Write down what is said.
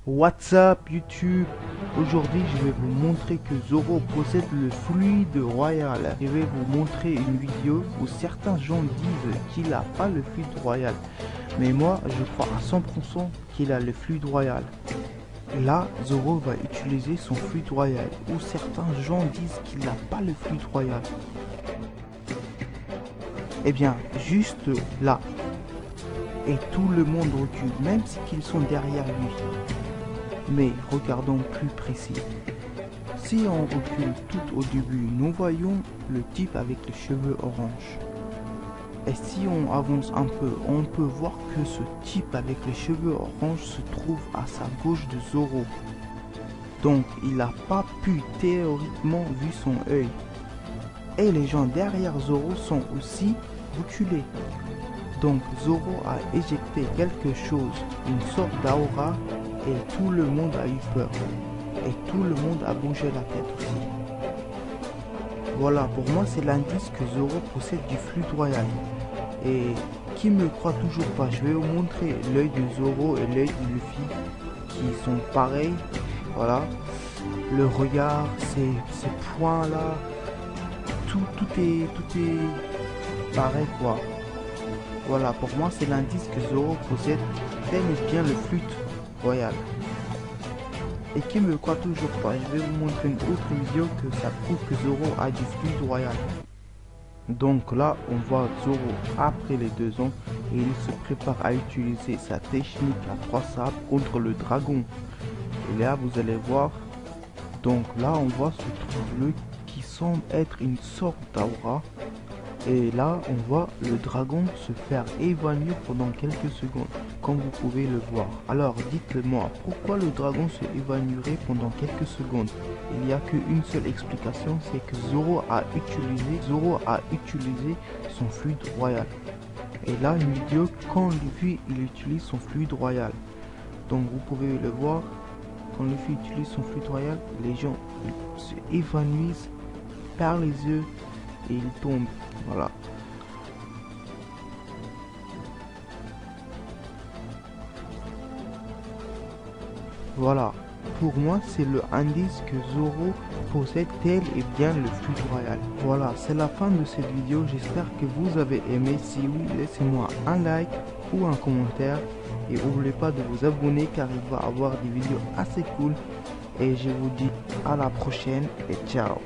What's up YouTube? Aujourd'hui je vais vous montrer que Zoro possède le fluide royal. Je vais vous montrer une vidéo où certains gens disent qu'il n'a pas le fluide royal. Mais moi je crois à 100% qu'il a le fluide royal. Là Zoro va utiliser son fluide royal. Où certains gens disent qu'il n'a pas le fluide royal. Eh bien juste là. Et tout le monde recule, même si qu'ils sont derrière lui. Mais regardons plus précis. Si on recule tout au début, nous voyons le type avec les cheveux orange. Et si on avance un peu, on peut voir que ce type avec les cheveux orange se trouve à sa gauche de Zoro. Donc il n'a pas pu théoriquement vu son œil. Et les gens derrière Zoro sont aussi reculés. Donc Zoro a éjecté quelque chose, une sorte d'aura, et tout le monde a eu peur. Et tout le monde a bougé la tête aussi. Voilà, pour moi c'est l'indice que Zoro possède du fluide royal. Et qui me croit toujours pas, je vais vous montrer l'œil de Zoro et l'œil de Luffy qui sont pareils. Voilà, le regard, ces points là, tout est pareil quoi. Voilà, pour moi c'est l'indice que Zoro possède bel et bien le fluide royal. Et qui me croit toujours pas, je vais vous montrer une autre vidéo que ça prouve que Zoro a du fluide royal. Donc là on voit Zoro après les 2 ans et il se prépare à utiliser sa technique à 3 sabres contre le dragon. Et là vous allez voir, donc là on voit ce truc bleu qui semble être une sorte d'aura. Et là on voit le dragon se faire évanouir pendant quelques secondes, comme vous pouvez le voir. Alors dites-moi, pourquoi le dragon se évanouirait pendant quelques secondes? Il n'y a qu'une seule explication, c'est que Zoro a utilisé son fluide royal. Et là une vidéo quand Luffy il utilise son fluide royal. Donc vous pouvez le voir, quand Luffy utilise son fluide royal, les gens se évanouissent par les yeux et ils tombent. Voilà. Voilà. Pour moi, c'est le indice que Zoro possède tel et bien le fluide royal. Voilà, c'est la fin de cette vidéo. J'espère que vous avez aimé. Si oui, laissez-moi un like ou un commentaire. Et n'oubliez pas de vous abonner car il va y avoir des vidéos assez cool. Et je vous dis à la prochaine et ciao.